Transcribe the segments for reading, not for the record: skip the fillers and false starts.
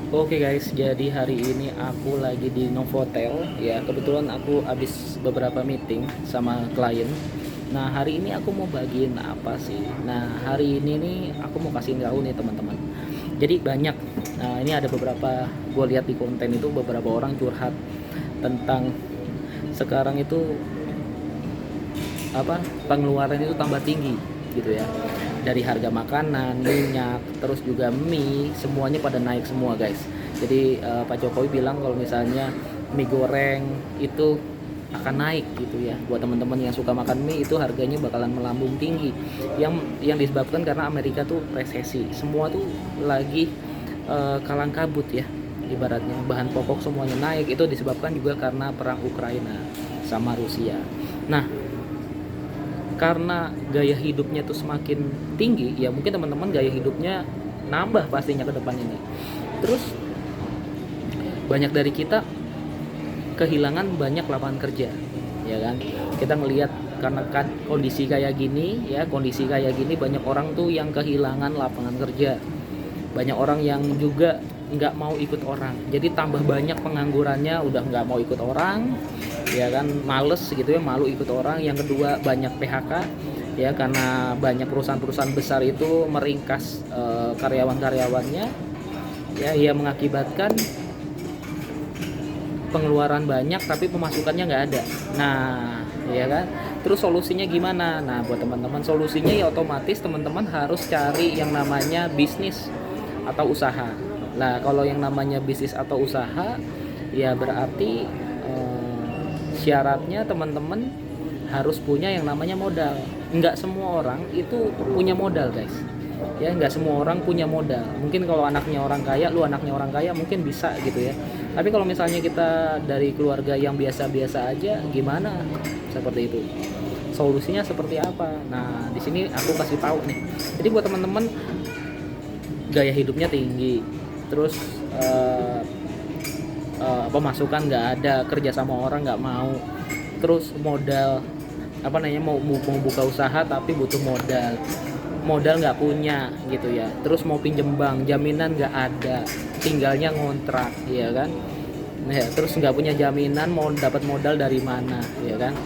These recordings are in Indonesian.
Oke guys, jadi hari ini aku lagi di Novotel ya. Kebetulan aku habis beberapa meeting sama klien. Nah, hari ini aku mau bagiin apa sih? Nah, hari ini nih aku mau kasih tahu nih teman-teman. Jadi banyak. Nah, ini ada beberapa gue lihat di konten itu beberapa orang curhat tentang sekarang itu apa pengeluaran itu tambah tinggi gitu ya, dari harga makanan, minyak, terus juga mie, semuanya pada naik semua guys. Jadi Pak Jokowi bilang kalau misalnya mie goreng itu akan naik gitu ya, buat teman-teman yang suka makan mie itu harganya bakalan melambung tinggi, yang disebabkan karena Amerika tuh resesi, semua tuh lagi kalang kabut ya, ibaratnya bahan pokok semuanya naik. Itu disebabkan juga karena perang Ukraina sama Rusia. Nah, karena gaya hidupnya tuh semakin tinggi ya, mungkin teman-teman gaya hidupnya nambah pastinya ke depan ini. Terus banyak dari kita kehilangan banyak lapangan kerja ya kan. Kita ngelihat karena kan kondisi kayak gini banyak orang tuh yang kehilangan lapangan kerja, banyak orang yang juga nggak mau ikut orang, jadi tambah banyak penganggurannya, udah nggak mau ikut orang ya kan, males gitu ya, malu ikut orang. Yang kedua banyak PHK ya, karena banyak perusahaan-perusahaan besar itu meringkas karyawan-karyawannya ya, yang mengakibatkan pengeluaran banyak tapi pemasukannya nggak ada. Nah ya kan, terus solusinya gimana? Nah, buat teman-teman solusinya ya otomatis teman-teman harus cari yang namanya bisnis atau usaha. Nah, kalau yang namanya bisnis atau usaha ya berarti syaratnya teman-teman harus punya yang namanya modal. Nggak semua orang itu punya modal guys ya, nggak semua orang punya modal. Mungkin kalau anaknya orang kaya, lu anaknya orang kaya mungkin bisa gitu ya, tapi kalau misalnya kita dari keluarga yang biasa-biasa aja, gimana? Seperti itu. Solusinya seperti apa? Nah, di sini aku kasih tahu nih. Jadi buat teman-teman gaya hidupnya tinggi, terus pemasukan nggak ada, kerja sama orang nggak mau, terus modal mau buka usaha tapi butuh modal nggak punya gitu ya, terus mau pinjem bank jaminan nggak ada, tinggalnya ngontrak ya kan. Nah, ya, terus nggak punya jaminan, mau dapat modal dari mana ya kan.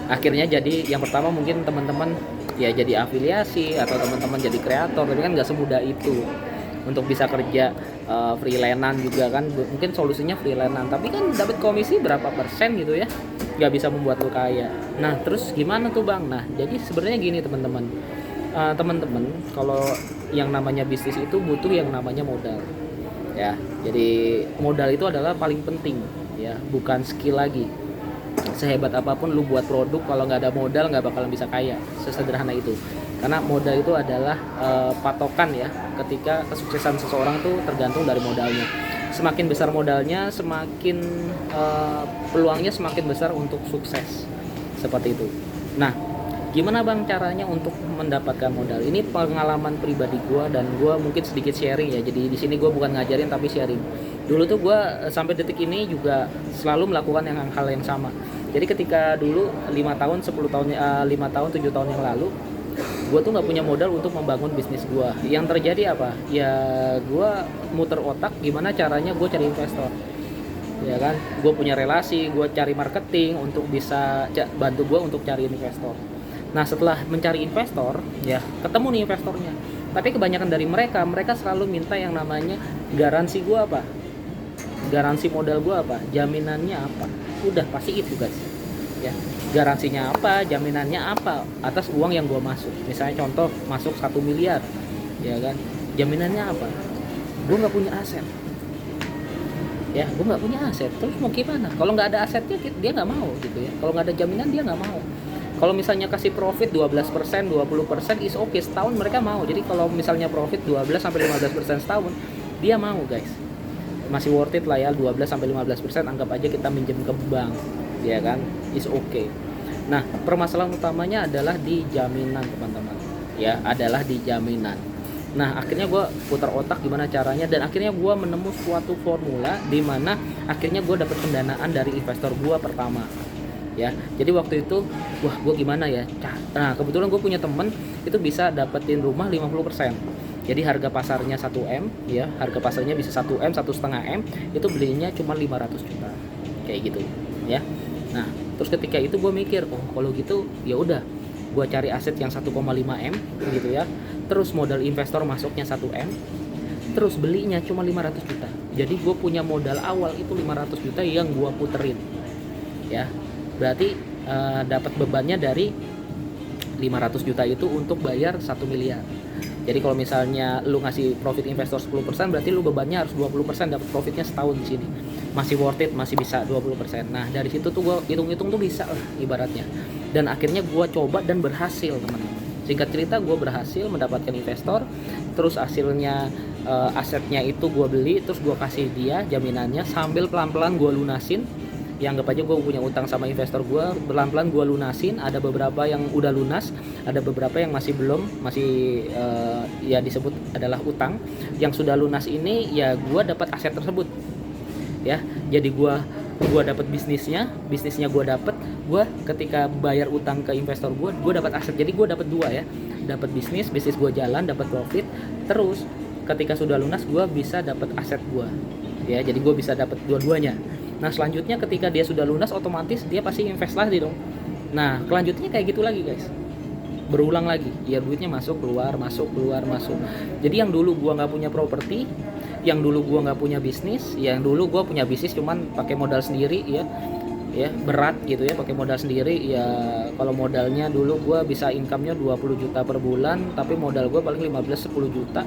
Akhirnya jadi yang pertama mungkin teman-teman ya jadi afiliasi atau teman-teman jadi kreator, tapi kan nggak semudah itu untuk bisa kerja freelancean juga kan. Mungkin solusinya freelancean tapi kan dapat komisi berapa persen gitu ya, nggak bisa membuat lo kaya. Nah, terus gimana tuh bang? Nah, jadi sebenarnya gini teman-teman, teman-teman kalau yang namanya bisnis itu butuh yang namanya modal ya. Jadi modal itu adalah paling penting ya, bukan skill lagi. Sehebat apapun lu buat produk, kalau nggak ada modal nggak bakalan bisa kaya, sesederhana itu. Karena modal itu adalah patokan ya, ketika kesuksesan seseorang tuh tergantung dari modalnya. Semakin besar modalnya, semakin peluangnya semakin besar untuk sukses, seperti itu. Nah, gimana bang caranya untuk mendapatkan modal? Ini pengalaman pribadi gue dan gue mungkin sedikit sharing ya. Jadi di sini gue bukan ngajarin tapi sharing. Dulu tuh gue sampai detik ini juga selalu melakukan hal yang sama. Jadi ketika dulu 5 tahun 10 tahun 5 tahun 7 tahun yang lalu, gue tuh nggak punya modal untuk membangun bisnis gue. Yang terjadi apa? Ya gue muter otak gimana caranya gue cari investor. Ya kan, gue punya relasi, gue cari marketing untuk bisa bantu gue untuk cari investor. Nah, setelah mencari investor ya ketemu nih investornya, tapi kebanyakan dari mereka selalu minta yang namanya garansi. Gue apa? Garansi modal gue apa? Jaminannya apa? Udah pasti itu guys ya. Garansinya apa, jaminannya apa atas uang yang gue masuk. Misalnya contoh masuk 1 miliar ya kan, jaminannya apa? Gue nggak punya aset ya, gue nggak punya aset, terus mau gimana? Kalau nggak ada asetnya dia nggak mau gitu ya, kalau nggak ada jaminan dia nggak mau. Kalau misalnya kasih profit 12%, 20% is oke, setahun mereka mau. Jadi kalau misalnya profit 12-15% setahun, dia mau guys. Masih worth it lah ya, 12-15%, anggap aja kita minjem ke bank ya kan, is oke. Nah, permasalahan utamanya adalah di jaminan teman-teman ya, adalah di jaminan. Nah, akhirnya gue putar otak gimana caranya, dan akhirnya gue menemu suatu formula di mana akhirnya gue dapat pendanaan dari investor gue pertama ya. Jadi waktu itu wah gue gimana ya, nah kebetulan gue punya temen itu bisa dapetin rumah 50%. Jadi harga pasarnya 1M ya, harga pasarnya bisa 1M, 1,5M, itu belinya cuma 500 juta. Kayak gitu ya. Nah, terus ketika itu gue mikir, oh kalau gitu ya udah, gue cari aset yang 1,5M gitu ya. Terus modal investor masuknya 1M, terus belinya cuma 500 juta. Jadi gue punya modal awal itu 500 juta yang gue puterin. Ya. Berarti dapat bebannya dari 500 juta itu untuk bayar 1 miliar. Jadi kalau misalnya lu ngasih profit investor 10%, berarti lu bebannya harus 20% dapat profitnya setahun di sini. Masih worth it, masih bisa 20%. Nah, dari situ tuh gue hitung-hitung tuh bisa lah ibaratnya. Dan akhirnya gue coba dan berhasil, teman-teman. Singkat cerita, gue berhasil mendapatkan investor. Terus hasilnya asetnya itu gue beli, terus gue kasih dia jaminannya sambil pelan-pelan gue lunasin. Ya anggap aja gue punya utang sama investor gue, pelan-pelan gue lunasin. Ada beberapa yang udah lunas, ada beberapa yang masih belum, masih ya disebut adalah utang. Yang sudah lunas ini ya gue dapat aset tersebut ya. Jadi gue dapat bisnisnya gue dapat. Gue ketika bayar utang ke investor gue dapat aset. Jadi gue dapat dua ya, dapat bisnis gue jalan, dapat profit. Terus ketika sudah lunas gue bisa dapat aset gue ya. Jadi gue bisa dapat dua-duanya. Nah selanjutnya ketika dia sudah lunas, otomatis dia pasti invest lagi dong. Nah kelanjutnya kayak gitu lagi guys, berulang lagi ya, duitnya masuk keluar masuk keluar masuk. Jadi yang dulu gua nggak punya properti, yang dulu gua nggak punya bisnis, yang dulu gua punya bisnis cuman pakai modal sendiri ya berat gitu ya, pakai modal sendiri ya. Kalau modalnya dulu gua bisa income-nya 20 juta per bulan, tapi modal gua paling 15-10 juta,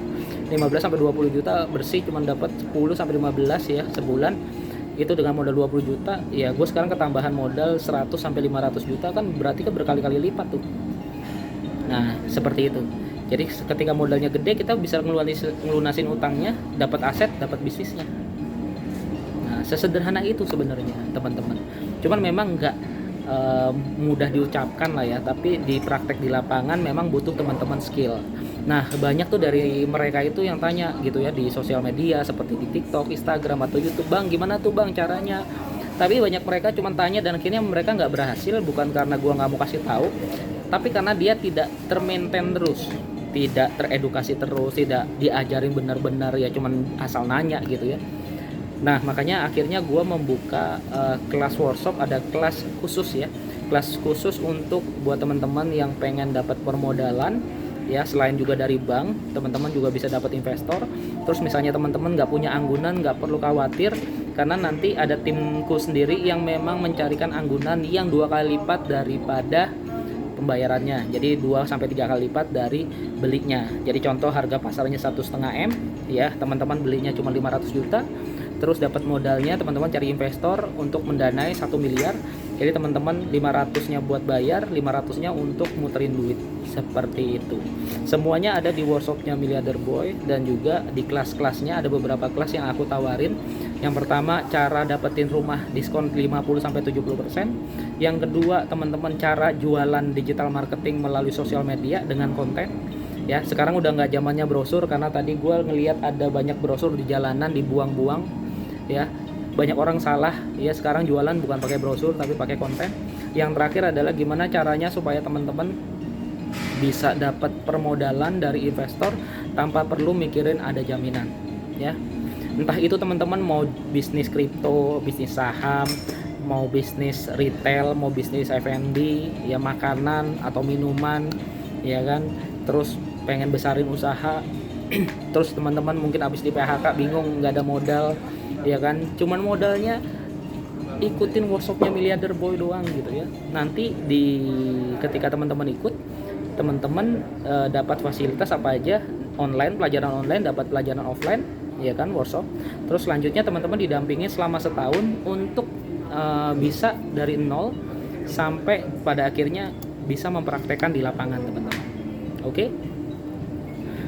15 sampai 20 juta bersih, cuman dapat 10 sampai 15 ya sebulan. Itu dengan modal 20 juta ya, gue sekarang ketambahan modal 100 sampai 500 juta, kan berarti kan berkali-kali lipat tuh. Nah seperti itu. Jadi ketika modalnya gede, kita bisa ngelunasin utangnya, dapat aset, dapat bisnisnya. Nah sesederhana itu sebenarnya teman-teman. Cuman memang nggak mudah diucapkan lah ya, tapi di praktek di lapangan memang butuh teman-teman skill. Nah banyak tuh dari mereka itu yang tanya gitu ya di sosial media seperti di TikTok, Instagram atau YouTube, bang gimana tuh bang caranya. Tapi banyak mereka cuma tanya dan akhirnya mereka nggak berhasil, bukan karena gua nggak mau kasih tahu, tapi karena dia tidak termaintain terus, tidak teredukasi terus, tidak diajarin benar-benar ya, cuman asal nanya gitu ya. Nah makanya akhirnya gua membuka kelas workshop, ada kelas khusus ya, kelas khusus untuk buat teman-teman yang pengen dapat permodalan ya. Selain juga dari bank, teman-teman juga bisa dapat investor. Terus misalnya teman-teman nggak punya anggunan, nggak perlu khawatir, karena nanti ada timku sendiri yang memang mencarikan anggunan yang 2 kali lipat daripada pembayarannya. Jadi 2-3 kali lipat dari belinya. Jadi contoh harga pasarnya 1,5M ya, teman-teman belinya cuma 500 juta. Terus dapat modalnya, teman-teman cari investor untuk mendanai 1 miliar. Jadi teman-teman 500-nya buat bayar, 500-nya untuk muterin duit. Seperti itu. Semuanya ada di workshopnya Miliarder Boy, dan juga di kelas-kelasnya ada beberapa kelas yang aku tawarin. Yang pertama, cara dapetin rumah diskon 50-70%. Yang kedua, teman-teman cara jualan digital marketing melalui sosial media dengan konten. Ya, sekarang udah nggak zamannya brosur, karena tadi gue ngelihat ada banyak brosur di jalanan dibuang-buang. Ya, banyak orang salah ya, sekarang jualan bukan pakai brosur tapi pakai konten. Yang terakhir adalah gimana caranya supaya teman-teman bisa dapat permodalan dari investor tanpa perlu mikirin ada jaminan ya. Entah itu teman-teman mau bisnis kripto, bisnis saham, mau bisnis retail, mau bisnis F&B ya, makanan atau minuman ya kan, terus pengen besarin usaha. Terus teman-teman mungkin habis di PHK bingung, nggak ada modal ya kan, cuman modalnya ikutin workshopnya Miliarder Boy doang gitu ya. Nanti ketika teman-teman ikut, teman-teman dapat fasilitas apa aja, online, pelajaran online, dapat pelajaran offline ya kan, workshop. Terus selanjutnya teman-teman didampingi selama setahun untuk bisa dari nol sampai pada akhirnya bisa mempraktekkan di lapangan teman-teman. Oke?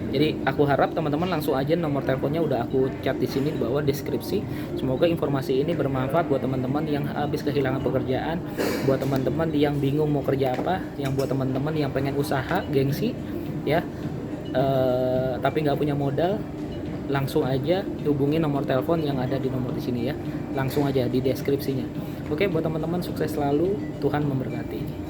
Jadi aku harap teman-teman langsung aja, nomor teleponnya udah aku chat di sini di bawah deskripsi. Semoga informasi ini bermanfaat buat teman-teman yang habis kehilangan pekerjaan, buat teman-teman yang bingung mau kerja apa, yang buat teman-teman yang pengen usaha gengsi ya, tapi nggak punya modal. Langsung aja hubungi nomor telepon yang ada di nomor di sini ya. Langsung aja di deskripsinya. Oke, buat teman-teman sukses selalu, Tuhan memberkati.